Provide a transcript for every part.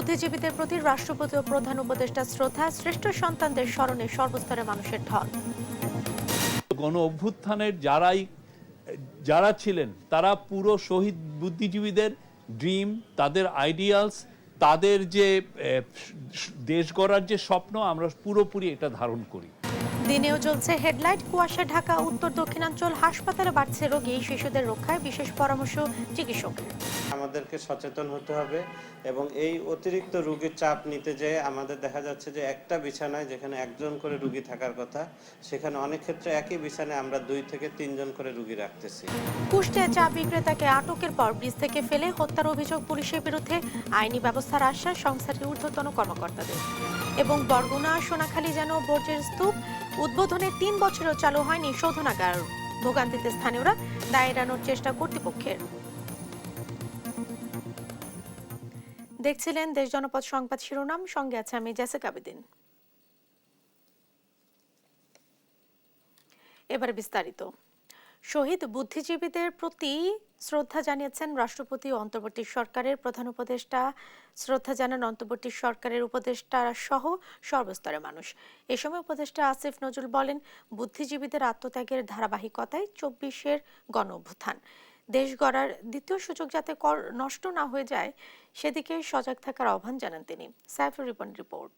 বুদ্ধিজীবীদের প্রতি রাষ্ট্রপতি ও প্রধান উপদেষ্টা শ্রদ্ধা, শ্রেষ্ঠ সন্তানদের স্মরণে সর্বস্তরের মানুষের ঢল। গণ অভ্যুত্থানের যারা ছিলেন তারা পুরো শহীদ বুদ্ধিজীবীদের ড্রিম, তাদের আইডিয়ালস, তাদের যে দেশ গড়ার যে স্বপ্ন, আমরা পুরোপুরি এটা ধারণ করি। দিনেও চলছে হেডলাইট, কুয়াশা ঢাকা উত্তর দক্ষিণাঞ্চল, হাসপাতালে বাড়ছে রোগী, শিশুদের রক্ষায় বিশেষ পরামর্শ চিকিৎসকের। আমাদেরকে সচেতন হতে হবে এবং এই অতিরিক্ত রোগীর চাপ নিতে যেয়ে আমাদের দেখা যাচ্ছে যে একটা বিছানায় যেখানে একজন করে রোগী থাকার কথা, সেখানে অনেক ক্ষেত্রে একই বিছানায় আমরা 2 থেকে 3 জন করে রোগী রাখতেছি। কুষ্টিয়ায় চা বিক্রেতাকে আটকের পর ব্রিজ থেকে ফেলে হত্যার অভিযোগ পুলিশের বিরুদ্ধে, আইনি ব্যবস্থার আশ্বাস সংস্থাটির ঊর্ধ্বতন কর্মকর্তাদের। এবং বরগুনা সোনাখালী যেন বর্জ্যের স্তূপ, উদ্বোধনের 3 বছরেও চালু হয়নি শোধনাগার, ভোগান্তিতে স্থানীয়রা, দায় এড়ানোর চেষ্টা কর্তৃপক্ষের। দেখছিলেন দেশ জনপদ সংবাদ শিরোনাম, সঙ্গে আছে আমি জেসিকা বিদিন। এবারে বিস্তারিত। শহীদ বুদ্ধিজীবীদের প্রতি শ্রদ্ধা জানিয়েছেন রাষ্ট্রপতি ও অন্তর্বর্তী সরকারের প্রধান উপদেষ্টা। শ্রদ্ধা জানান অন্তর্বর্তী সরকারের উপদেষ্টা সহ সর্বস্তরের মানুষ। এ সময় উপদেষ্টা আসিফ নজরুল বলেন, বুদ্ধিজীবীদের আত্মত্যাগের ধারাবাহিকতায় 24-এর গণ অভ্যুত্থান, দেশ গড়ার দ্বিতীয় সুযোগ যাতে নষ্ট না হয়ে যায় সেদিকে সজাগ থাকার আহ্বান জানান তিনি। সাইফুর রিপোর্ট।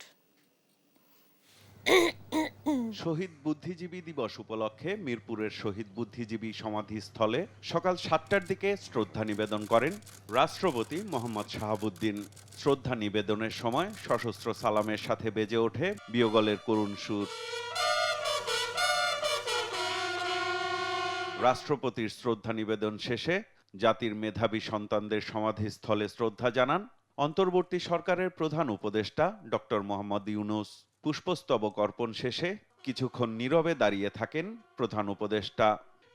শহীদ বুদ্ধিজীবী দিবস উপলক্ষে মিরপুরের শহীদ বুদ্ধিজীবী সমাধিস্থলে সকাল 7টার দিকে শ্রদ্ধা নিবেদন করেন রাষ্ট্রপতি মোহাম্মদ শাহাবুদ্দিন। শ্রদ্ধা নিবেদনের সময় সশস্ত্র সালামের সাথে বেজে ওঠে বিয়োগলের করুণ সুর। রাষ্ট্রপতির শ্রদ্ধা নিবেদন শেষে জাতির মেধাবী সন্তানদের সমাধিস্থলে শ্রদ্ধা জানান অন্তর্বর্তী সরকারের প্রধান উপদেষ্টা ডক্টর মোহাম্মদ ইউনূস। পুষ্পস্তবক অর্পণ শেষে কিছুক্ষণ নীরবে দাঁড়িয়ে থাকেন প্রধান উপদেষ্টা।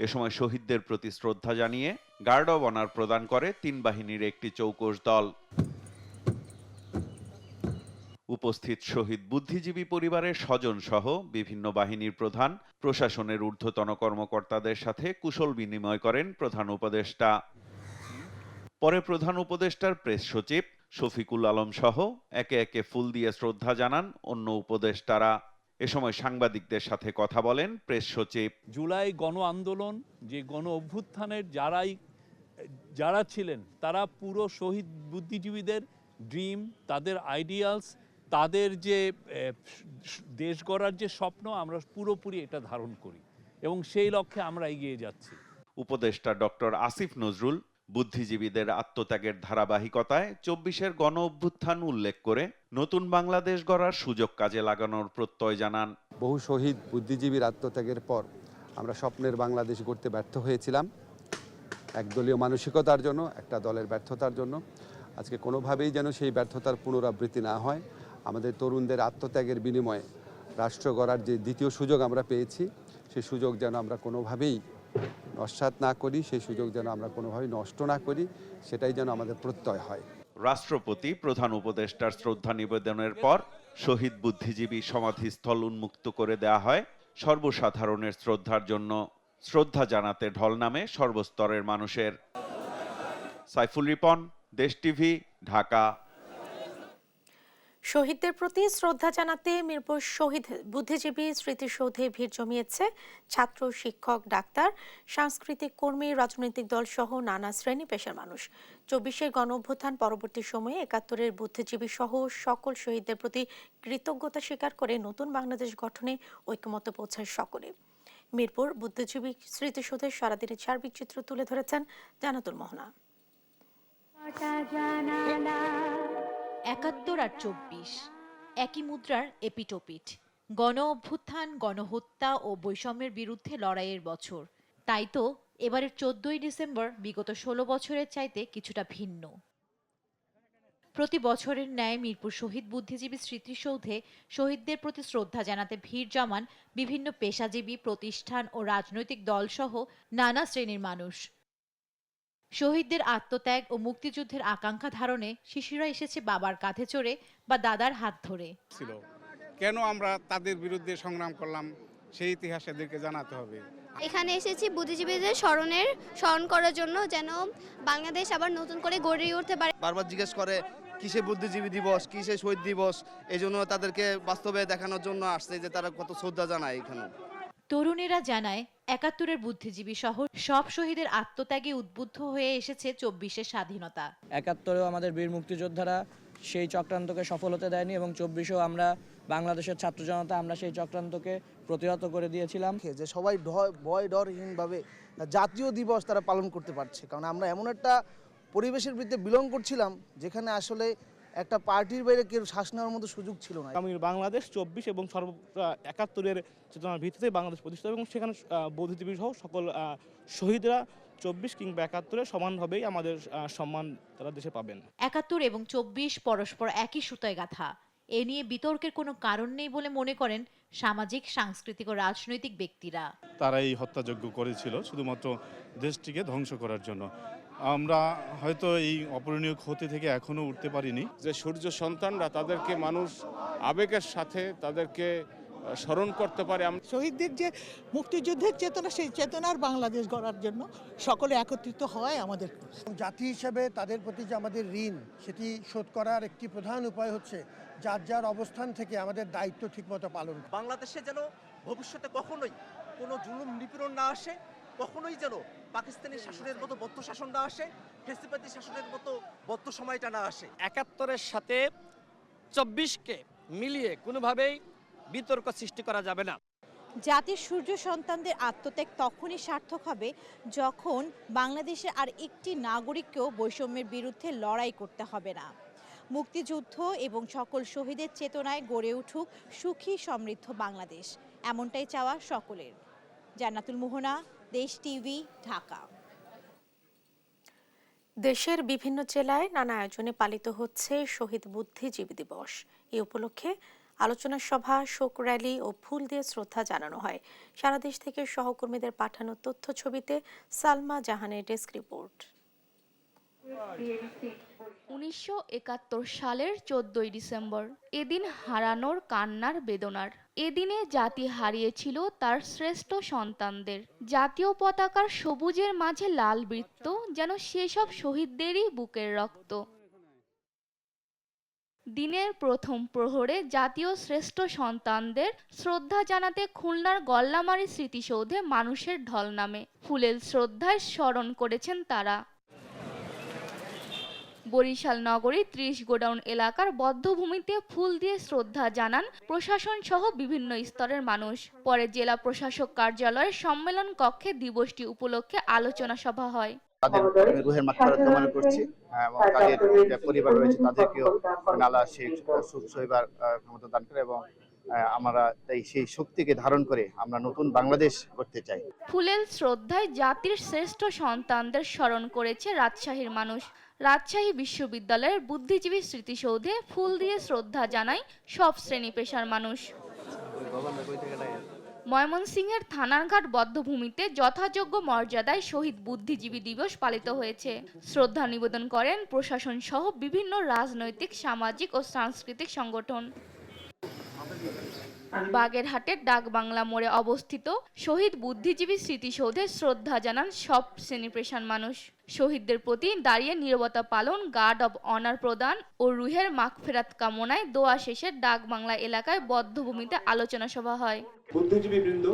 এ সময় শহীদদের প্রতি শ্রদ্ধা জানিয়ে গার্ড অব অনার প্রদান করে 3 বাহিনীর একটি চৌকস দল। উপস্থিত শহীদ বুদ্ধিজীবী পরিবারের স্বজন সহ বিভিন্ন বাহিনীর প্রধান, প্রশাসনের ঊর্ধ্বতন কর্মকর্তাদের সাথে কুশল বিনিময় করেন প্রধান উপদেষ্টা। পরে প্রধান উপদেষ্টার প্রেস সচিব শফিকুল আলম সহ একে একে ফুল দিয়ে শ্রদ্ধা জানান অন্য উপদেষ্টারা। এ সময় সাংবাদিকদের সাথে কথা বলেন প্রেস সচিব। জুলাই গণ আন্দোলন, যে গণ অভ্যুত্থানের যারা ছিলেন তারা পুরো শহীদ বুদ্ধিজীবীদের ড্রিম, তাদের আইডিয়ালস, তাদের যে দেশ গড়ার যে স্বপ্ন, আমরা পুরোপুরি এটা ধারণ করি এবং সেই লক্ষ্যে আমরা এগিয়ে যাচ্ছি। উপদেষ্টা ডক্টর আসিফ নজরুল বুদ্ধিজীবীদের আত্মত্যাগের ধারাবাহিকতায় 24-এর গণ অভ্যুত্থান উল্লেখ করে নতুন বাংলাদেশ গড়ার সুযোগ কাজে লাগানোর প্রত্যয় জানান। বহু শহীদ বুদ্ধিজীবীর আত্মত্যাগের পর আমরা স্বপ্নের বাংলাদেশ গড়তে ব্যর্থ হয়েছিলাম, একদলীয় মানসিকতার জন্য, একটা দলের ব্যর্থতার জন্য। আজকে কোনোভাবেই যেন সেই ব্যর্থতার পুনরাবৃত্তি না হয়। আমাদের তরুণদের আত্মত্যাগের বিনিময়ে রাষ্ট্র গড়ার যে দ্বিতীয় সুযোগ আমরা পেয়েছি, সেই সুযোগ যেন আমরা কোনোভাবেই নস্যাৎ না করি, সেই সুযোগ যেন আমরা কোনোভাবেই নষ্ট না করি, সেটাই যেন আমাদের প্রত্যয় হয়। রাষ্ট্রপতি প্রধান উপদেষ্টার শ্রদ্ধা নিবেদনের পর শহীদ বুদ্ধিজীবী সমাধিস্থল উন্মুক্ত করে দেয়া হয় সর্বসাধারণের শ্রদ্ধার জন্য। শ্রদ্ধা জানাতে ঢল নামে সর্বস্তরের মানুষের। সাইফুল রিপন, দেশ টিভি, ঢাকা। শহীদদের প্রতি শ্রদ্ধা জানাতে মিরপুর শহীদ বুদ্ধিজীবী স্মৃতিসৌধে ভিড় জমিয়েছে ছাত্র, শিক্ষক, ডাক্তার, সাংস্কৃতিক কর্মী, রাজনৈতিক দল সহ নানা শ্রেণী পেশার মানুষ। 24-এর গণ অভ্যুত্থান পরবর্তী সময়ে 71-এর বুদ্ধিজীবী সহ সকল শহীদদের প্রতি কৃতজ্ঞতা স্বীকার করে নতুন বাংলাদেশ গঠনে ঐক্যমত পৌঁছায় সকলে। মিরপুর বুদ্ধিজীবী স্মৃতিসৌধের সারাদিনের সার্বিক চিত্র তুলে ধরেছেন জানাতুল মোহনা। 71 আর 24 একই মুদ্রার এপিটোপিট। গণ অভ্যুত্থান, গণহত্যা ও বৈষম্যের বিরুদ্ধে লড়াইয়ের বছর। তাই তো এবারের 14ই ডিসেম্বর বিগত 16 বছরের চাইতে কিছুটা ভিন্ন। প্রতি বছরের ন্যায় মিরপুর শহীদ বুদ্ধিজীবী স্মৃতিসৌধে শহীদদের প্রতি শ্রদ্ধা জানাতে ভিড় জমান বিভিন্ন পেশাজীবী, প্রতিষ্ঠান ও রাজনৈতিক দলসহ নানা শ্রেণীর মানুষ। শহীদদের আত্মত্যাগ ও মুক্তিযুদ্ধের আকাঙ্ক্ষা ধারণে শিশুরা এসেছে বাবার কাঁধে চড়ে বা দাদার হাত ধরে। কেন আমরা তাদের বিরুদ্ধে সংগ্রাম করলাম সেই ইতিহাস এদেরকে জানাতে হবে। এখানে এসেছি বুদ্ধিজীবীদের স্মরণ করার জন্য, যেন বাংলাদেশ আবার নতুন করে গড়ে উঠতে পারে। বারবার জিজ্ঞেস করে কিসে বুদ্ধিজীবী দিবস, কিসে শহীদ দিবস, এই জন্য তাদেরকে বাস্তবে দেখানোর জন্য আসছে যে তারা কত শ্রদ্ধা জানায় এখানে। তরুণেরা জানায় ৭১-এর বুদ্ধিজীবী সহ সব শহীদের আত্মত্যাগে উদ্বুদ্ধ হয়ে এসেছে ২৪-এর স্বাধীনতা। ৭১-এও আমাদের বীর মুক্তিযোদ্ধারা সেই চক্রান্তকে সফল হতে দেয়নি এবং ২৪-এও আমরা বাংলাদেশের ছাত্র জনতা আমরা সেই চক্রান্তকে প্রতিহত করে দিয়েছিলাম। যে সবাই ভয় ডরহীনভাবে জাতীয় দিবস তারা পালন করতে পারছে, কারণ আমরা এমন একটা পরিবেশের ভিতরে বিলং করছিলাম যেখানে আসলে একটা পার্টির বাইরে কেউ শ্বাস নেওয়ার মতো সুযোগ ছিল না। আমি বাংলাদেশ ২৪ এবং ৭১-এর চেতনার ভিত্তিতে বাংলাদেশ প্রতিষ্ঠা এবং সেখানে বুদ্ধিজীবী সহ সকল শহীদরা ২৪ কিংবা ৭১-এ সমানভাবেই আমাদের সম্মান তারা দেশে পাবেন। ৭১ এবং ২৪ পরস্পর একই সুতায় গাঁথা। এ নিয়ে বিতর্কের কোনো কারণ নেই বলে মনে করেন সামাজিক, সাংস্কৃতিক ও রাজনৈতিক ব্যক্তিরা। তারা এই হত্যাযজ্ঞ করেছিল শুধুমাত্র দেশটিকে ধ্বংস করার জন্য। আমরা হয়তো এই অপূরণীয় ক্ষতি থেকে এখনো উঠতে পারিনি। যে সূর্য সন্তানরা তাদেরকে মানুষ আবেগের সাথে তাদেরকে স্মরণ করতে পারে। শহীদদের যে মুক্তিযুদ্ধের চেতনা, সেই চেতনার বাংলাদেশ গড়ার জন্য সকলে একত্রিত হয় আমাদের। জাতি হিসেবে তাদের প্রতি যে আমাদের ঋণ, সেটি শোধ করার একটি প্রধান উপায় হচ্ছে যার যার অবস্থান থেকে আমাদের দায়িত্ব ঠিকমতো পালন। বাংলাদেশে যেন ভবিষ্যতে কখনোই কোনো জুলুম নিপীড়ন না আসে, কখনোই যেন পাকিস্তানি শাসনের মতো বদ্ধ শাসন না আসে, ফ্যাসিবাদী শাসনের মতো বদ্ধ সময়টা না আসে। ৭১-এর সাথে ২৪-কে মিলিয়ে কোনোভাবেই বিতর্ক সৃষ্টি করা যাবে না। জাতির সূর্য সন্তানদের আত্মত্যাগ তখনই সার্থক হবে যখন বাংলাদেশের আর একটি নাগরিককেও বৈষম্যের বিরুদ্ধে লড়াই করতে হবে না। মুক্তিযুদ্ধ এবং সকল শহীদের চেতনায় গড়ে উঠুক সুখী সমৃদ্ধ বাংলাদেশ, এমনটাই চাওয়া সকলের। জান্নাতুল মোহনা, দেশ টিভি, ঢাকা। দেশের বিভিন্ন জেলায় নানা আয়োজনে পালিত হচ্ছে শহীদ বুদ্ধিজীবী দিবস। এই উপলক্ষে আলোচনা সভা, শোক র্যালি ও ফুল দিয়ে শ্রদ্ধা জানানো হয়। সারা দেশ থেকে সহকর্মীদের পাঠানো তথ্য ছবিতে সালমা জাহানের ডেস্ক রিপোর্ট। ১৯৭১ সালের ১৪ ডিসেম্বর, এদিন হারানোর কান্নার বেদনার। এদিনে জাতি হারিয়েছিল তার শ্রেষ্ঠ সন্তানদের। জাতীয় পতাকার সবুজের মাঝে লাল বৃত্ত, যেন সেসব শহীদদেরই বুকের রক্ত। দিনের প্রথম প্রহরে জাতীয় শ্রেষ্ঠ সন্তানদের শ্রদ্ধা জানাতে খুলনার গল্লামারী স্মৃতিসৌধে মানুষের ঢল নামে। ফুলেল শ্রদ্ধায় স্মরণ করেছেন তারা। বরিশাল নগরী ৩০ গোডাউন এলাকার বধ্যভূমিতে ফুল দিয়ে শ্রদ্ধা জানান প্রশাসন সহ বিভিন্ন স্তরের মানুষ। পরে জেলা প্রশাসক কার্যালয়ের সম্মেলন কক্ষে দিবসটি উপলক্ষে আলোচনা সভা হয়। তাদের রুহের মাগফিরাত কামনা করছি এবং তাদের যে পরিবার রয়েছে তাদেরকেও আল্লাহ সেই সুখ সহিবার ক্ষমতা দান করে এবং আমরা সেই শক্তিকে ধারণ করে আমরা নতুন বাংলাদেশ গড়তে চাই। ফুলেল শ্রদ্ধায় জাতির শ্রেষ্ঠ সন্তানদের স্মরণ করেছে রাজশাহীর মানুষ। রাজশাহী বিশ্ববিদ্যালয়ের বুদ্ধিজীবী স্মৃতিসৌধে ফুল দিয়ে শ্রদ্ধা জানায় সব শ্রেণী পেশার মানুষ। ময়মনসিংহের থানারঘাট বধ্যভূমিতে যথাযোগ্য মর্যাদায় শহীদ বুদ্ধিজীবী দিবস পালিত হয়েছে। শ্রদ্ধা নিবেদন করেন প্রশাসন সহ বিভিন্ন রাজনৈতিক, সামাজিক ও সাংস্কৃতিক সংগঠন। বাগেরহাটের ডাকবাংলা মোড়ে অবস্থিত শহীদ বুদ্ধিজীবী স্মৃতিসৌধে শ্রদ্ধা জানান সব শ্রেণী পেশার মানুষ। শহীদদের প্রতি দাঁড়িয়ে নীরবতা পালন, গার্ড অব অনার প্রদান ও রুহের মাগফিরাত কামনায় দোয়া শেষে ডাকবাংলা এলাকায় বধ্যভূমিতে আলোচনা সভা হয়। বুদ্ধিজীবী বৃন্দ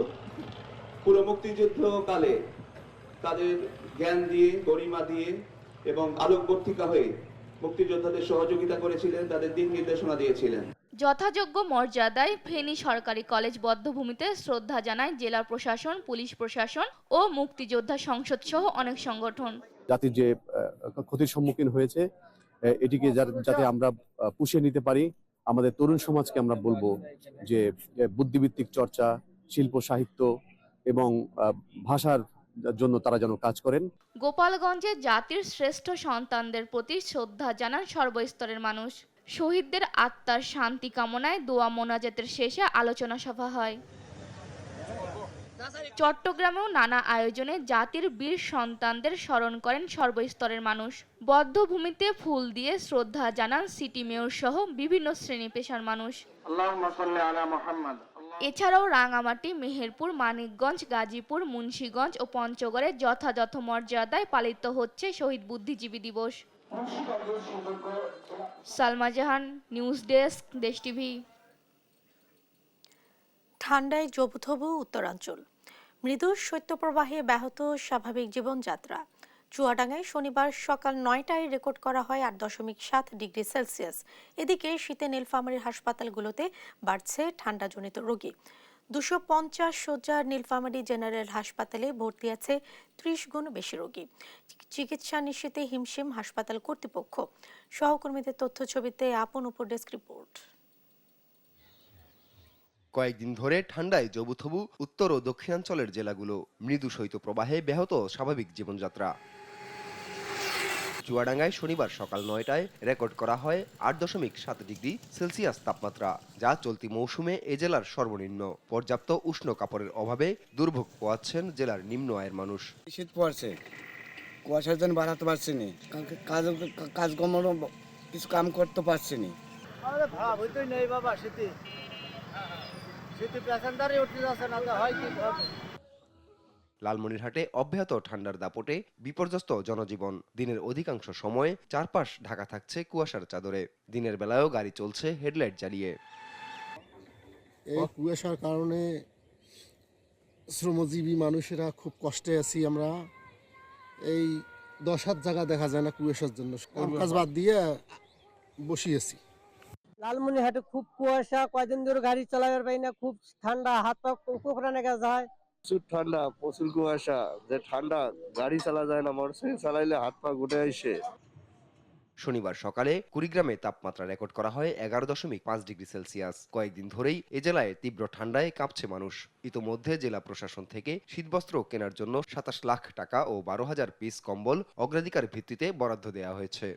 পুরো মুক্তিযুদ্ধ কালে তাদের জ্ঞান দিয়ে, গরিমা দিয়ে এবং আলোকবর্তিকা হয়ে মুক্তিযোদ্ধাদের সহযোগিতা করেছিলেন, তাদের দিক নির্দেশনা দিয়েছিলেন। যথাযোগ্য মর্যাদায় ফেনী সরকারি কলেজ বধ্যভূমিতে শ্রদ্ধা জানায় জেলা প্রশাসন, পুলিশ প্রশাসন ও মুক্তিযোদ্ধা সংসদ সহ অনেক সংগঠন। জাতির যে ক্ষতির সম্মুখীন হয়েছে এটিকে যাতে আমরা পুষিয়ে নিতে পারি, আমাদের তরুণ সমাজকে আমরা বলবো যে বুদ্ধিভিত্তিক চর্চা, শিল্প সাহিত্য এবং ভাষার জন্য তারা যেন কাজ করেন। গোপালগঞ্জে জাতির শ্রেষ্ঠ সন্তানদের প্রতি শ্রদ্ধা জানান সর্বস্তরের মানুষ। শহীদদের আত্মার শান্তি কামনায় দোয়া মোনাজাতের শেষে আলোচনা সভা হয়। চট্টগ্রামেও নানা আয়োজনে জাতির বীর সন্তানদের স্মরণ করেন সর্বস্তরের মানুষ। বধ্যভূমিতে ফুল দিয়ে শ্রদ্ধা জানান সিটি মেয়র সহ বিভিন্ন শ্রেণী পেশার মানুষ। এছাড়াও রাঙামাটি, মেহেরপুর, মানিকগঞ্জ, গাজীপুর, মুন্সিগঞ্জ ও পঞ্চগড়ে যথাযথ মর্যাদায় পালিত হচ্ছে শহীদ বুদ্ধিজীবী দিবস। সালমা জাহান, নিউজ ডেস্ক, দেশ টিভি। ঠান্ডায় জবুথবু উত্তরাঞ্চল, মৃদু শৈত্যপ্রবাহে ব্যাহত স্বাভাবিক জীবনযাত্রা। চুয়াডাঙ্গায় শনিবার সকাল 9টায় রেকর্ড করা হয় 8.7 ডিগ্রি সেলসিয়াস। এদিকে শীতে নীলফামারীর হাসপাতালগুলোতে বাড়ছে ঠান্ডাজনিত রোগী। 250 শয্যার নীলফামারী জেনারেল হাসপাতালে ভর্তি আছে 30 গুণ বেশি রোগী। চিকিৎসা নিশ্চিতে হিমশিম হাসপাতাল কর্তৃপক্ষ। সহকর্মীদের তথ্য ছবিতে আপন উপর ডেস্ক রিপোর্ট। কয়েকদিন ধরে ঠান্ডায় জবুথবু উত্তর ও দক্ষিণাঞ্চলের জেলাগুলো, মৃদু শৈত্যপ্রবাহে ব্যাহত স্বাভাবিক জীবনযাত্রা। চুয়াডাঙ্গায় শনিবার সকাল 9টায় রেকর্ড করা হয় 8.7 ডিগ্রি সেলসিয়াস তাপমাত্রা, যা চলতি মৌসুমে এ জেলার সর্বনিম্ন। পর্যাপ্ত উষ্ণ কাপড়ের অভাবে দুর্ভোগ পোয়াচ্ছেন জেলার নিম্ন আয়ের মানুষ। শীত পড়ছে, কুয়াশার জন্য বাড়াতে পারছি না, কাজকর্ম কিছু কাম করতে পারছি না। নেই বাবা, শীতে প্যাসেঞ্জারই উঠতে যাচ্ছে না, হয় কি হবে। লালমনিরহাটে অব্যাহত ঠান্ডার দাপটে বিপর্যস্ত জনজীবন। দিনের অধিকাংশ সময় চারপাশ ঢাকা থাকছে কুয়াশার চাদরে। দিনের বেলায়ও গাড়ি চলছে হেডলাইট জ্বালিয়ে। এই কুয়াশার কারণে শ্রমজীবী মানুষেরা খুব কষ্টে আছি আমরা। এই 10 হাত জায়গা দেখা যায় না কুয়াশার জন্য, কাজ বাদ দিয়ে বসিয়েছি। লালমনিরহাটে খুব কুয়াশা, কয়দিন ধরে গাড়ি চালাবার পাই না, খুব ঠান্ডা, হাত পা কোকড়ানো যায়। প্রচুর ঠান্ডা, প্রচুর কুয়াশা, যে ঠান্ডা গাড়ি চালা যায় না, মোটরসাইকেল চালাইলে হাত পা গুটে আসে। শনিবার সকালে কুড়িগ্রামে তাপমাত্রা রেকর্ড করা হয় 11.5 ডিগ্রি সেলসিয়াস। কয়েকদিন ধরেই এ জেলায় তীব্র ঠান্ডায় কাঁপছে মানুষ। ইতোমধ্যে জেলা প্রশাসন থেকে শীতবস্ত্র কেনার জন্য 27 লাখ টাকা ও 12,000 পিস কম্বল অগ্রাধিকার ভিত্তিতে বরাদ্দ দেওয়া হয়েছে।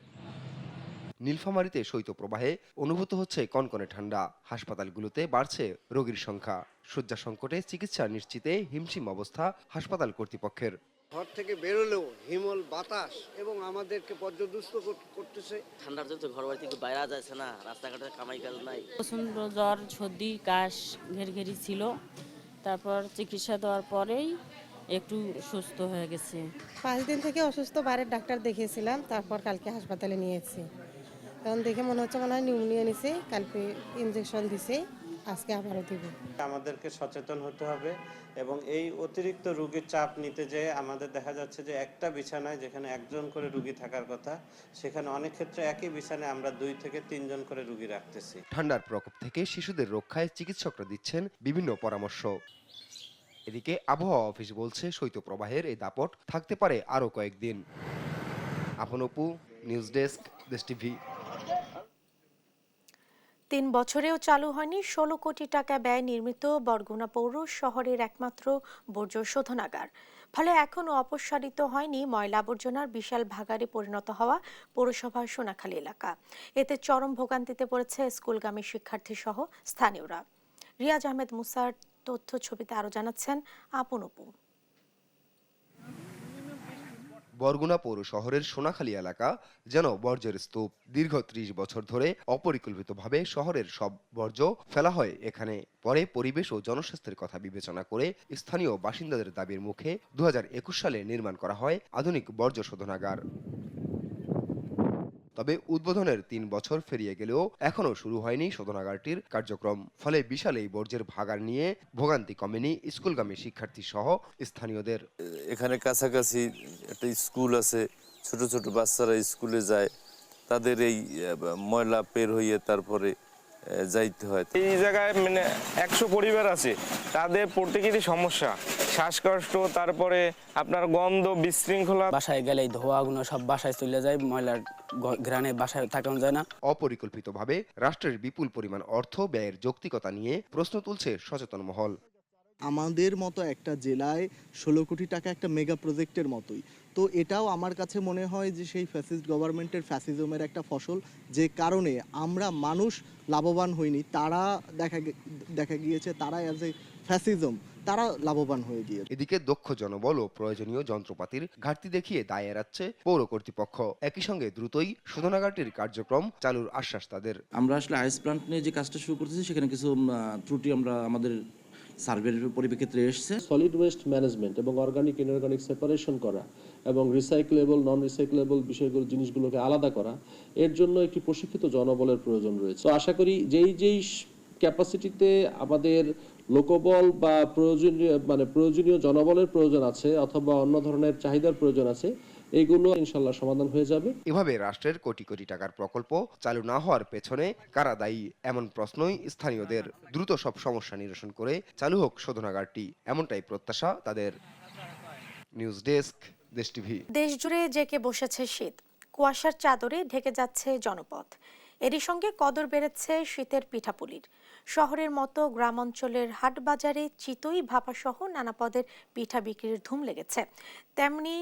নীলফামারীতে শৈত্যপ্রবাহে অনুভূত হচ্ছে কনকনে ঠান্ডা। হাসপাতালগুলোতে বাড়ছে রোগীর সংখ্যা। শয্যা সংকটে চিকিৎসা নিশ্চিতে হিমশিম অবস্থা হাসপাতাল কর্তৃপক্ষের। ঘর থেকে বেরোলেও হিমল বাতাস এবং আমাদেরকে পর্যদুস্ত করতেছে। ঠান্ডার জন্য ঘর বাড়ি থেকে বাইরে যাচ্ছে না, রাস্তাঘাটে কামাই কাজ নাই। প্রচণ্ড জ্বর, সর্দি, কাশ ঘেরি ছিল। তারপর চিকিৎসা দেওয়ার পরেই একটু সুস্থ হয়ে গেছে। 5 দিন থেকে অসুস্থ, বাইরের ডাক্তার দেখিয়েছিলাম, তারপর কালকে হাসপাতালে নিয়েছি। তখন দেখে মনে হচ্ছে মনে হয় নিউমোনিয়া নিছে, কালকে ইনজেকশন দিছে, আজকে আবারও দিব। আমাদেরকে সচেতন হতে হবে এবং এই অতিরিক্ত রোগীর চাপ নিতে যেয়ে আমাদের দেখা যাচ্ছে যে একটা বিছানায় যেখানে একজন করে রোগী থাকার কথা, সেখানে অনেক ক্ষেত্রে একই বিছানায় আমরা 2 থেকে 3 জন করে রোগী রাখতেছি। ঠান্ডার প্রকোপ থেকে শিশুদের রক্ষায় চিকিৎসকরা দিচ্ছেন বিভিন্ন পরামর্শ। এদিকে আবহাওয়া অফিস বলছে শৈত্যপ্রবাহের এই দাপট থাকতে পারে আরও কয়েকদিন। আপন অপু, নিউজ ডেস্ক, দেশ টিভি। 3 বছরেও চালু হয়নি 16 কোটি টাকা ব্যয় নির্মিত বরগুনা পৌর শহরের একমাত্র বর্জ্য শোধনাগার। ফলে এখনও অপসারিত হয়নি ময়লা আবর্জনার বিশাল ভাগাড়ে পরিণত হওয়া পৌরসভার সোনাখালী এলাকা। এতে চরম ভোগান্তিতে পড়েছে স্কুলগামী শিক্ষার্থী সহ স্থানীয়রা। রিয়াজ আহমেদ মুসার তথ্য ছবিতে আরো জানাচ্ছেন আপন অপু। বরগুনা পৌর শহরের সোনাখালী এলাকা যেন বর্জ্যের স্তূপ। দীর্ঘ 30 বছর ধরে অপরিকল্পিতভাবে শহরের সব বর্জ্য ফেলা হয় এখানে। পরে পরিবেশ ও জনস্বাস্থ্যের কথা বিবেচনা করে স্থানীয় বাসিন্দাদের দাবির মুখে 2021 সালে নির্মাণ করা হয় আধুনিক বর্জ্য শোধনাগার। তবে উদ্বোধনের 3 বছর পেরিয়ে গেলেও এখনো শুরু হয়নি শোধনাগারটির কার্যক্রম। ফলে বিশাল এই বর্জ্যের ভাগাড় নিয়ে ভোগান্তি কমেনি স্কুলগামী শিক্ষার্থী সহ স্থানীয়দের। এখানে কাছাকাছি একটা স্কুল আছে, ছোট ছোট বাচ্চারা স্কুলে যায়, তাদের এই ময়লা পের হইয়ে তারপরে যাইতে হয়। এই জায়গায় মানে 100 পরিবার আছে, তাদের প্রত্যেকেরই সমস্যা, শ্বাসকষ্ট, তারপরে আপনার গন্ধ, বিশৃঙ্খলা। বাসায় গেলে ধোঁয়াগুলো সব বাসায় চলে যায়, ময়লার ঘ্রাণে বাসায় থাকানো যায় না। অপরিকল্পিতভাবে রাষ্ট্রের বিপুল পরিমাণ অর্থ ব্যয়ের যৌক্তিকতা নিয়ে প্রশ্ন তুলছে সচেতন মহল। আমাদের মতো একটা জেলায় 16 কোটি টাকা একটা মেগা প্রজেক্টের মতোই, তো এটাও আমার কাছে মনে হয় যে সেই ফ্যাসিস্ট গভর্নমেন্টের ফ্যাসিজমের একটা ফসল, যে কারণে আমরা মানুষ লাভবান হইনি, তারা দেখা গিয়েছে তারা অ্যাজ এ ফ্যাসিজম তারা লাভবান হয়ে গিয়েছে। এদিকে দক্ষ জনবল ও প্রয়োজনীয় যন্ত্রপাতির ঘাটতি দেখিয়ে দায় এড়াচ্ছে পৌর কর্তৃপক্ষ। একই সঙ্গে দ্রুতই শোধনাগারটির কার্যক্রম চালুর আশ্বাস তাদের। আমরা আসলে আইস প্লান্ট নিয়ে যে কাজটা শুরু করতেছি, সেখানে কিছু ত্রুটি আমরা আমাদের সার্ভের পরিপ্রেক্ষিতে এসেছে। সলিড ওয়েস্ট ম্যানেজমেন্ট এবং অর্গানিক ইনঅর্গানিক সেপারেশন করা এবং রিসাইকেলেবল নন রিসাইকেলেবল বিষয়গুলো জিনিসগুলোকে আলাদা করা, এর জন্য একটি প্রশিক্ষিত জনবলের প্রয়োজন রয়েছে। তো আশা করি যেই ক্যাপাসিটিতে আমাদের লোকবল বা প্রয়োজনীয় জনবলের প্রয়োজন আছে অথবা অন্য ধরনের চাহিদার প্রয়োজন আছে, এইগুলো ইনশাল্লাহ সমাধান হয়ে যাবে। এভাবে রাষ্ট্রের কোটি কোটি টাকার প্রকল্প চালু না হওয়ার পেছনে কারা দায়ী, এমন প্রশ্নই স্থানীয়দের। দ্রুত সব সমস্যা নিরসন করে চালু হোক শোধনাগারটি, এমনটাই প্রত্যাশা তাদের। নিউজ ডেস্ক, দেশ টিভি। দেশ জুড়ে জেঁকে বসেছে শীত, কুয়াশার চাদরে ঢেকে যাচ্ছে জনপথ। এরই সঙ্গে কদর বেড়েছে শীতের পিঠাপুলির। শহরের মতো গ্রাম অঞ্চলের হাট বাজারে চিতই ভাপা সহ নানা পদের পিঠা বিক্রির ধুম লেগেছে। তেমনি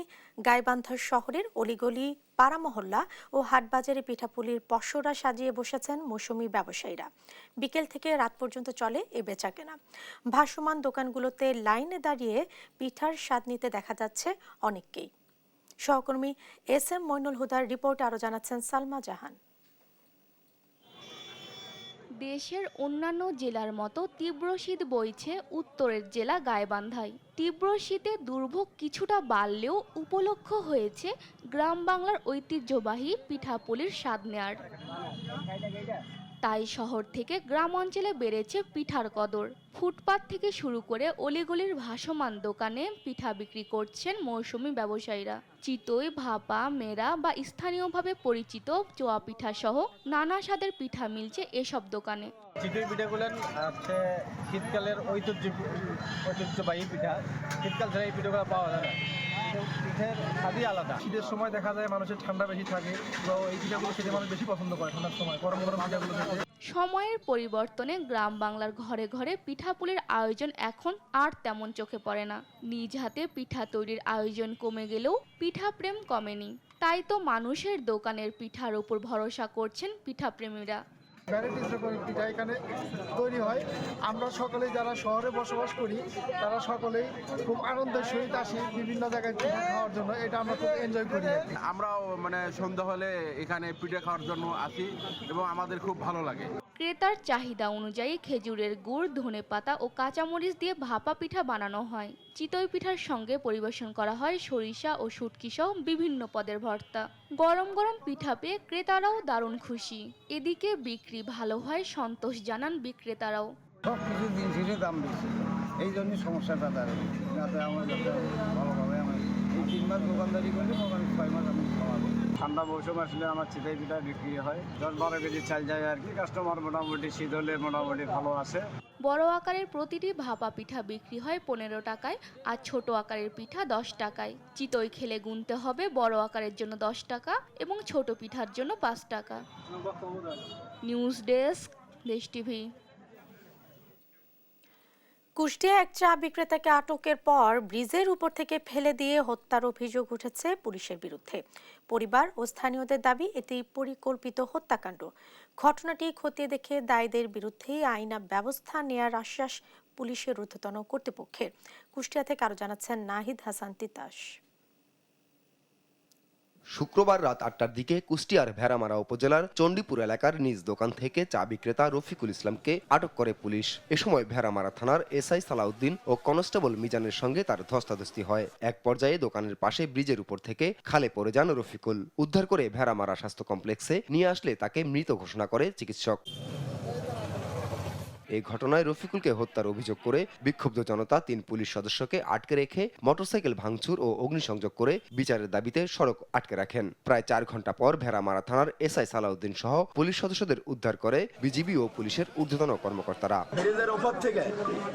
গাইবান্ধা শহরের অলিগলি, পাড়া মহল্লা ও হাট বাজারে পিঠাপুলির পসরা সাজিয়ে বসেছেন মৌসুমী ব্যবসায়ীরা। বিকেল থেকে রাত পর্যন্ত চলে এ বেচাকেনা। ভাসমান দোকানগুলোতে লাইনে দাঁড়িয়ে পিঠার স্বাদ নিতে দেখা যাচ্ছে অনেককেই। সহকর্মী SM মইনুল হুদার রিপোর্ট আরো জানাচ্ছেন সালমা জাহান। দেশের অন্যান্য জেলার মতো তীব্র শীত বইছে উত্তরের জেলা গাইবান্ধায়। তীব্র শীতে দুর্ভোগ কিছুটা বাড়লেও উপলক্ষ হয়েছে গ্রাম বাংলার ঐতিহ্যবাহী পিঠাপুলির স্বাদ নেয়ার। তাই শহর থেকে গ্রাম অঞ্চলে বেড়েছে পিঠার কদর। ফুটপাত থেকে শুরু করে অলিগলির ভাসমান দোকানে পিঠা বিক্রি করছেন মৌসুমী ব্যবসায়ীরা। চিতই, ভাপা, মেরা বা স্থানীয়ভাবে পরিচিত চোয়া পিঠা সহ নানা স্বাদের পিঠা মিলছে এসব দোকানে। চিতই পিঠাগুলো হচ্ছে শীতকালের ঐতিহ্যবাহী পিঠা। শীতকাল ছাড়া এই পিঠাগুলো পাওয়া যায় না। পিঠের স্বাদই আলাদা। শীতের সময় দেখা যায় মানুষের ঠান্ডা বেশি থাকে, তো এই পিঠাগুলো খেতে মানুষ বেশি পছন্দ করে ঠান্ডার সময়। গরম গরম পিঠাগুলো খেতে। সময়ের পরিবর্তনে গ্রাম বাংলার ঘরে ঘরে পিঠাপুলির আয়োজন এখন আর তেমন চোখে পড়ে না। নিজ হাতে পিঠা তৈরির আয়োজন কমে গেলেও পিঠা প্রেম কমেনি। তাই তো মানুষের দোকানের পিঠার উপর ভরসা করছেন পিঠাপ্রেমীরা। ভ্যারাইটিস রকমের পিঠা এখানে তৈরি হয়। আমরা সকলেই যারা শহরে বসবাস করি তারা সকলেই খুব আনন্দের সহিত আসি বিভিন্ন জায়গায় পিঠা খাওয়ার জন্য। এটা আমরা খুব এনজয় করি। আমরাও সন্ধ্যা হলে এখানে পিঠা খাওয়ার জন্য আসি এবং আমাদের খুব ভালো লাগে। ক্রেতার চাহিদা অনুযায়ী খেজুরের গুড়, ধনেপাতা ও কাঁচামরিচ দিয়ে ভাপা পিঠা বানানো হয়। চিতই পিঠার সঙ্গে পরিবেশন করা হয় সরিষা ও শুটকি সহ বিভিন্ন পদের ভর্তা। গরম গরম পিঠা পেয়ে ক্রেতারাও দারুণ খুশি। এদিকে বিক্রি ভালো হয় সন্তোষ জানান বিক্রেতারাও। সব কিছু জিনিসেরই দাম বেশি, এই জন্যই সমস্যাটা দাঁড়াবে। যাতে আমার ভালোভাবে আমার এই 3 মাস দোকানদারি করলে মোটামুটি 6 মাস আমি খাওয়াবো। ঠান্ডা মৌসুম আসলে আমার চিতই পিঠা বিক্রি হয় 10-12 কেজি চাল যায় আর কি। কাস্টমার মোটামুটি শীত হলে মোটামুটি ভালো আসে। বড় আকারের প্রতিটি ভাপা পিঠা বিক্রি হয় 15 টাকায় আর ছোট আকারের পিঠা 10 টাকায়। চিতই খেলে গুনতে হবে বড় আকারের জন্য 10 টাকা এবং ছোট পিঠার জন্য 5 টাকা। নিউজ ডেস্ক, দেশ টিভি। কুষ্টিয়া এক চা বিক্রেতাকে আটকের পর ব্রিজের উপর থেকে ফেলে দিয়ে হত্যার অভিযোগ উঠেছে পুলিশের বিরুদ্ধে। পরিবার ও স্থানীয়দের দাবি এটি পরিকল্পিত হত্যাকাণ্ড। ঘটনাটি খতিয়ে দেখে দায়ীদের বিরুদ্ধে আইনা ব্যবস্থা নেয়ার আশ্বাস পুলিশের ঊর্ধ্বতন কর্তৃপক্ষের। কুষ্টিয়া থেকে আরো জানাচ্ছেন নাহিদ হাসান তিতাস। শুক্রবার রাত 8টার দিকে কুষ্টিয়ার ভেড়ামারা উপজেলার চণ্ডীপুর এলাকার নিজ দোকান থেকে চা বিক্রেতা রফিকুল ইসলামকে আটক করে পুলিশ। এ সময় ভেড়ামারা থানার SI সালাউদ্দিন ও কনস্টেবল মিজানের সঙ্গে তার ধস্তাধস্তি হয়। এক পর্যায়ে দোকানের পাশে ব্রিজের উপর থেকে খালে পড়ে যান রফিকুল। উদ্ধার করে ভেড়ামারা স্বাস্থ্য কমপ্লেক্সে নিয়ে আসলে তাকে মৃত ঘোষণা করে চিকিৎসক। এই ঘটনায় রফিকুলকে হত্যার অভিযোগ করে বিক্ষুব্ধ জনতা 3 পুলিশ সদস্যকে আটকে রেখে মোটরসাইকেল ভাঙচুর ও অগ্নিসংযোগ করে বিচারের দাবিতে সড়ক আটকে রাখেন। প্রায় 4 ঘন্টা পর ভেড়ামারা থানার SI সালাউদ্দিন সহ পুলিশ সদস্যদের উদ্ধার করে বিজিবি ও পুলিশের ঊর্ধ্বতন কর্মকর্তারা। ব্রিজের উপর থেকে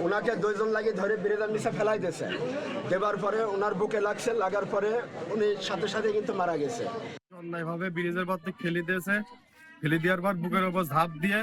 ওনাকে 2 জন লাগিয়ে ধরে ব্রিজের নিচে ফেলাই দিয়েছে। দেবার পরে ওনার বুকে লাগছে, লাগার পরে উনি সাথে সাথে কিন্তু মারা গেছে। অন্যায়ভাবে ব্রিজের পর থেকে ফেলে দিয়েছে। ফেলে দেওয়ার পর বুকের উপর ঝাঁপ দিয়ে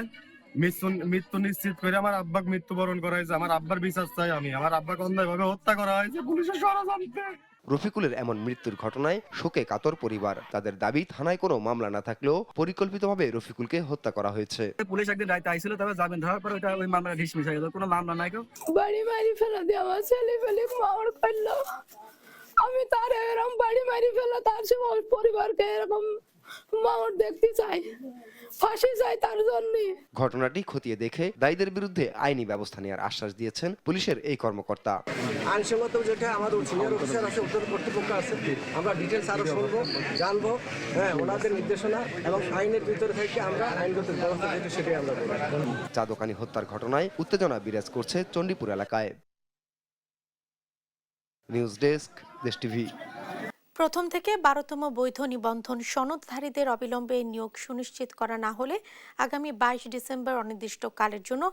মৃত্যু নিশ্চিত করে আমার আব্বাকে মৃত্যুবরণ করা হয়েছে। আমার আব্বার বিচার চাই আমি। আমার আব্বাকে অন্যায়ভাবে হত্যা করা হয়েছে পুলিশের ষড়যন্ত্রে। রফিকুলের এমন মৃত্যুর ঘটনায় শোকে কাতর পরিবার। তাদের দাবি থানায় কোনো মামলা না থাকলেও পরিকল্পিতভাবে রফিকুলকে হত্যা করা হয়েছে। পুলিশ একদিন রাইতে আইছিল, তবে জামিন দেওয়ার পর ওই মামলা ডিসমিস হয়ে গেল। কোনো মামলা নাই। বাড়ি মারি ফেলা দিয়ে আমার ছেলে ফেলে মার করলো। আমি তার এরকম বাড়ি মারি ফেলা তার সে পরিবারকে এরকম মার দেখতে চাই। ফাঁসি চাই তার জন্যে। ঘটনাটি খতিয়ে দেখে দায়ীদের বিরুদ্ধে আইনি ব্যবস্থা নেওয়ার আশ্বাস দিয়েছেন পুলিশের এই কর্মকর্তা। আইনসঙ্গত যেটা আমাদের সিনিয়র অফিসার আছে, উত্তর কর্তৃপক্ষ আছে, আমরা ডিটেলস আরো শুনবো, জানবো, হ্যাঁ, ওনাদের নির্দেশনা এবং আইনের ভিতরে থেকে আমরা আইনগত ব্যবস্থা যেটা সেটাই আমরা করব। চা দোকানি হত্যার ঘটনায় উত্তেজনা বিরাজ করছে চণ্ডীপুর এলাকায়। নিউজ ডেস্ক, দেশ টিভি। প্রথম থেকে 12তম বৈধ নিবন্ধন সনদধারীদের অবিলম্বে নিয়োগ সুনিশ্চিত করা না হলে আগামী 22 ডিসেম্বর অনির্দিষ্টকালের জন্য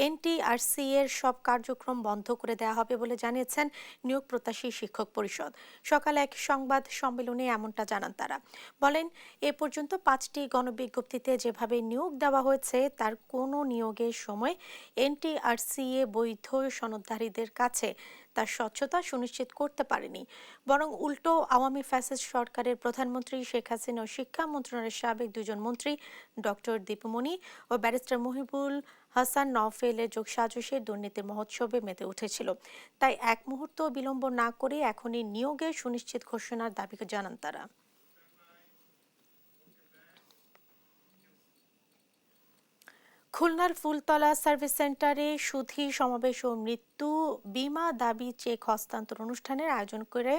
এনটিআরসি এর সব কার্যক্রম বন্ধ করে দেওয়া হবে বলে জানিয়েছেন নিয়োগ প্রত্যাশী শিক্ষক পরিষদ। সকালে এক সংবাদ সম্মেলনে এমনটা জানান তারা। বলেন, এ পর্যন্ত 5টি গণবিজ্ঞপ্তিতে যেভাবে নিয়োগ দেওয়া হয়েছে তার কোনো নিয়োগের সময় এনটিআরসি এ বৈধ সনদধারীদের কাছে তার স্বচ্ছতা সুনিশ্চিত করতে পারেনি, বরং উল্টো আওয়ামী ফ্যাসিস্ট সরকারের প্রধানমন্ত্রী শেখ হাসিনা ও শিক্ষা মন্ত্রণালয়ের সাবেক দুজন মন্ত্রী ডক্টর দীপুমণি ও ব্যারিস্টার মহিবুল হাসান নওফেলের যোগসাজশে দুর্নীতির মহোৎসবে মেতে উঠেছিল। তাই এক মুহূর্ত বিলম্ব না করে এখনই নিয়োগের সুনিশ্চিত ঘোষণার দাবি জানান তারা। খুলনার ফুলতলা সার্ভিস সেন্টারে সুধী সমাবেশ ও মৃত্যু বীমা দাবি চেক হস্তান্তর অনুষ্ঠানের আয়োজন করে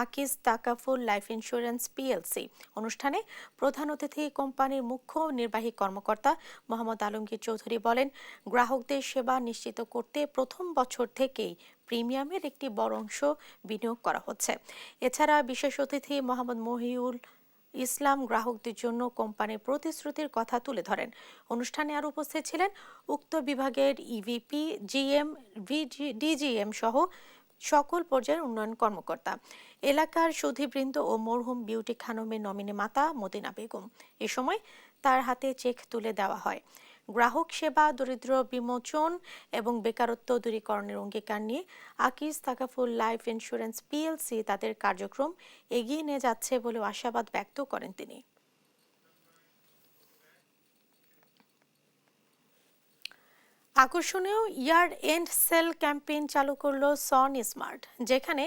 Akij Takaful life insurance PLC. অনুষ্ঠানে প্রধান অতিথি কোম্পানির মুখ্য নির্বাহী কর্মকর্তা মোহাম্মদ আলমগীর চৌধুরী বলেন, গ্রাহকদের সেবা নিশ্চিত করতে প্রথম বছর থেকেই প্রিমিয়ামের একটি বড় অংশ বিনিয়োগ করা হচ্ছে। এছাড়া বিশেষ অতিথি মোহাম্মদ মহিউল ইসলাম গ্রাহকদের জন্য কোম্পানির প্রতিশ্রুতির কথা তুলে ধরেন। অনুষ্ঠানে আরও উপস্থিত ছিলেন উক্ত বিভাগের ইভিপি, জিএম, ডিজিএম সহ সকল পর্যায়ের উন্নয়ন কর্মকর্তা, এলাকার সুধীবৃন্দ ও মরহুম বিউটি খানমের নমিনি মাতা মদিনা বেগম। এ সময় তার হাতে চেক তুলে দেওয়া হয়। গ্রাহক সেবা, দরিদ্র বিমোচন এবং বেকারত্ব দূরীকরণের অঙ্গীকার নিয়ে Akij Takaful life insurance PLC তাদের কার্যক্রম এগিয়ে নিয়ে যাচ্ছে বলে আশাবাদ ব্যক্ত করেন তিনি। আকর্ষণীয় ইয়ার এন্ড সেল ক্যাম্পেইন চালু করলো সন স্মার্ট, যেখানে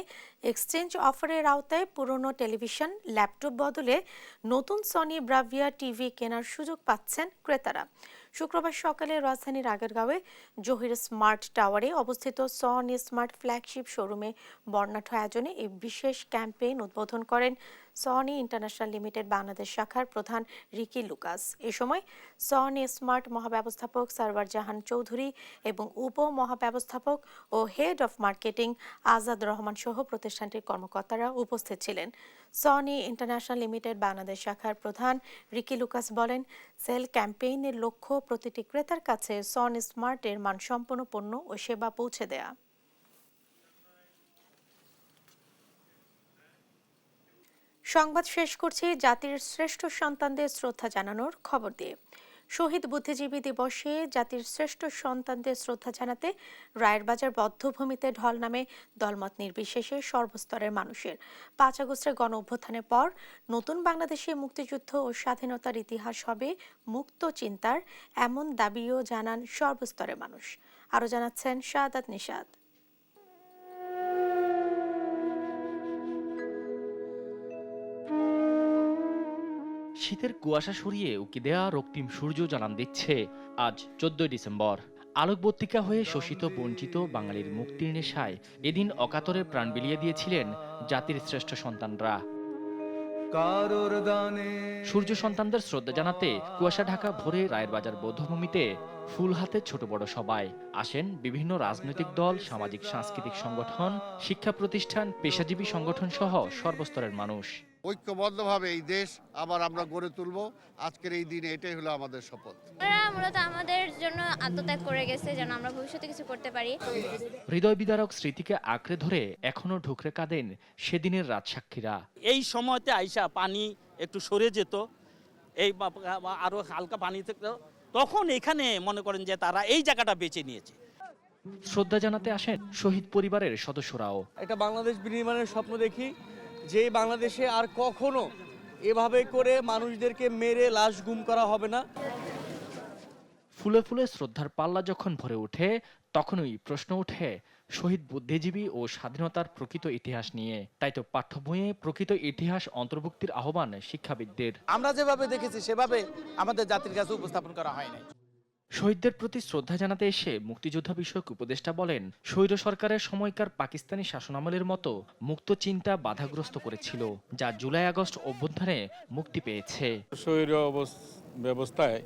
এক্সচেঞ্জ অফারের আওতায় পুরনো টেলিভিশন, ল্যাপটপ বদলে নতুন সনি ব্রাভিয়া টিভি কেনার সুযোগ পাচ্ছেন ক্রেতারা। শুক্রবার সকালে রাজধানীর আগেরগাঁওয়ে জহির স্মার্ট টাওয়ারে অবস্থিত সন স্মার্ট ফ্ল্যাগশিপ শোরুমে বর্ণাঢ্য আয়োজনে এই বিশেষ ক্যাম্পেইন উদ্বোধন করেন সনি ইন্টারন্যাশনাল লিমিটেড বাংলাদেশ শাখার প্রধান রিকি লুকাস। এ সময় সনি স্মার্ট মহাব্যবস্থাপক সারওয়ার জাহান চৌধুরী এবং উপ মহাব্যবস্থাপক ও head of marketing Azad Rahman সহ প্রতিষ্ঠানটির কর্মকর্তারা উপস্থিত ছিলেন। সনি ইন্টারন্যাশনাল লিমিটেড বাংলাদেশ শাখার প্রধান রিকি লুকাস বলেন, সেল ক্যাম্পেইনের লক্ষ্য প্রতিটি ক্রেতার কাছে সন স্মার্টের মানসম্পন্ন পণ্য ও সেবা পৌঁছে দেয়া। সংবাদ শেষ করছি জাতির শ্রেষ্ঠ সন্তানদের শ্রদ্ধা জানানোর খবর দিয়ে। শহীদ বুদ্ধিজীবী দিবসে জাতির শ্রেষ্ঠ সন্তানদের শ্রদ্ধা জানাতে রায়েরবাজার বধ্যভূমিতে ঢল নামে দলমত নির্বিশেষে সর্বস্তরের মানুষের। 5 আগস্টের গণ অভ্যুত্থানের পর নতুন বাংলাদেশে মুক্তিযুদ্ধ ও স্বাধীনতার ইতিহাস হবে মুক্ত চিন্তার, এমন দাবিও জানান সর্বস্তরের মানুষ। আরও জানাচ্ছেন শাহাদাত নিশাত। শীতের কুয়াশা সরিয়ে উকি দেয়া রক্তিম সূর্য জানান দিচ্ছে আজ 14 ডিসেম্বর। আলোকবর্তিকা হয়ে শোষিত বঞ্চিত বাঙালির মুক্তির নেশায় এদিন অকাতরে প্রাণ বিলিয়ে দিয়েছিলেন জাতির শ্রেষ্ঠ সন্তানরা। সূর্য সন্তানদের শ্রদ্ধা জানাতে কুয়াশা ঢাকা ভোরে রায়েরবাজার বধ্যভূমিতে ফুল হাতে ছোট বড় সবাই আসেন বিভিন্ন রাজনৈতিক দল, সামাজিক সাংস্কৃতিক সংগঠন, শিক্ষা প্রতিষ্ঠান, পেশাজীবী সংগঠন সহ সর্বস্তরের মানুষ। ঐক্যবদ্ধভাবে এই দেশ আবার আমরা গড়ে তুলব। আজকের এই দিনে এটাই হলো আমাদের শপথ। মূলত আমাদের জন্য আত্মত্যাগ করে গেছে যেন আমরা ভবিষ্যতে কিছু করতে পারি। হৃদয় বিদারক স্মৃতিকে আঁকড়ে ধরে এখনো ঢুকরে কাঁদেন সেদিনের রাজসাক্ষীরা। এই সময়তে আইসা পানি একটু সরে যেত, এই আরো হালকা পানি থাকতো, তখন এখানে মনে করেন যে তারা এই জায়গাটা বেছে নিয়েছে। শ্রদ্ধা জানাতে আসেন শহীদ পরিবারের সদস্যরাও। একটা বাংলাদেশ বিনির্মাণের স্বপ্ন দেখি, যে বাংলাদেশে আর কখনো এভাবে করে মানুষদেরকে মেরে লাশ গুম করা হবে না। ফুলে ফুলে শ্রদ্ধার পাল্লা যখন ভরে ওঠে, তখনই প্রশ্ন ওঠে শহীদ বুদ্ধিজীবী ও স্বাধীনতার প্রকৃত ইতিহাস নিয়ে। তাই তো পাঠ্য বইয়ে প্রকৃত ইতিহাস অন্তর্ভুক্তির আহ্বান শিক্ষাবিদদের। আমরা যেভাবে দেখেছি সেভাবে আমাদের জাতির কাছে উপস্থাপন করা হয় নাই। শহীদদের প্রতি শ্রদ্ধা জানাতে এসে মুক্তিযোদ্ধা বিষয়ক উপদেষ্টা বলেন, স্বৈর সরকারের সময়কার পাকিস্তানি শাসনামলের মতো মুক্ত চিন্তা বাধাগ্রস্ত করেছিল, যা জুলাই আগস্ট অভ্যুত্থানে মুক্তি পেয়েছে। স্বৈর ব্যবস্থায়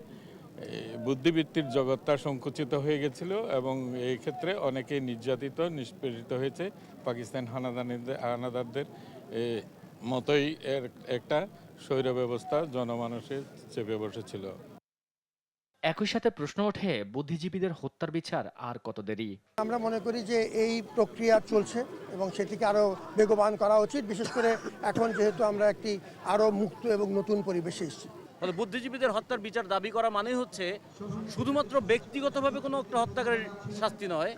বুদ্ধিবৃত্তির জগৎটা সংকুচিত হয়ে গেছিল এবং এই ক্ষেত্রে অনেকে নির্যাতিত নিষ্পেষিত হয়েছে। পাকিস্তান হানাদারদের মতোই এর একটা স্বৈর ব্যবস্থা জনমানুষে চেপে বসেছিল। একই সাথে প্রশ্ন ওঠে, বুদ্ধিজীবীদের হত্যার বিচার আর কত দেরি? আমরা মনে করি যে এই প্রক্রিয়া চলছে এবং সেটিকে আরো বেগবান করা উচিত, বিশেষ করে এখন যেহেতু আমরা একটি আরো মুক্ত এবং নতুন পরিবেশে এসেছি। বুদ্ধিজীবীদের হত্যার বিচার দাবি করা মানে হচ্ছে শুধুমাত্র ব্যক্তিগতভাবে কোনো একটা হত্যাকারীর শাস্তি নয়,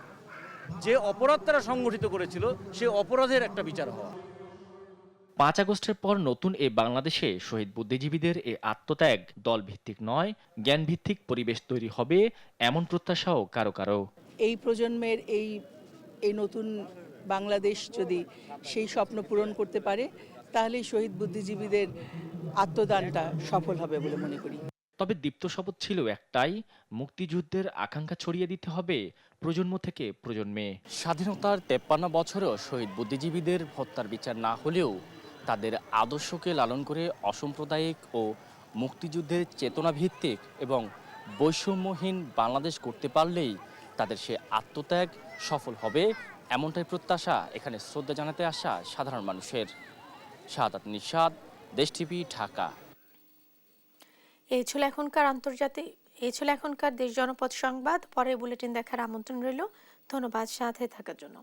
যে অপরাধ তারা সংগঠিত করেছিল সে অপরাধের একটা বিচার হওয়া। 5 আগস্টের পর নতুন এই বাংলাদেশে শহীদ বুদ্ধিজীবীদের এই আত্মত্যাগ দলভিত্তিক নয়, জ্ঞানভিত্তিক পরিবেশ তৈরি হবে, এমন প্রত্যাশাও কারো কারো। এই প্রজন্মের এই নতুন বাংলাদেশ যদি সেই স্বপ্ন পূরণ করতে পারে, তাহলে শহীদ বুদ্ধিজীবীদের আত্মদানটা সফল হবে বলে মনে করি। তবে দীপ্ত শপথ ছিল একটাই, মুক্তিযুদ্ধের আকাঙ্ক্ষা ছড়িয়ে দিতে হবে প্রজন্ম থেকে প্রজন্মে। স্বাধীনতার 53 বছরেও শহীদ বুদ্ধিজীবীদের হত্যার বিচার না হলেও তাদের আদর্শকে লালন করে অসাম্প্রদায়িক ও মুক্তিযুদ্ধের চেতনাভিত্তিক এবং বৈষম্যহীন বাংলাদেশ করতে পারলেই তাদের সে আত্মত্যাগ সফল হবে, এমনটাই প্রত্যাশা এখানে শ্রদ্ধা জানাতে আসা সাধারণ মানুষের। শাহাদাত নিশাদ, দেশ টিভি, ঢাকা। এই ছিল এখনকার দেশ জনপদ সংবাদ। পরের বুলেটিন দেখার আমন্ত্রণ রইল। ধন্যবাদ সাথে থাকার জন্য।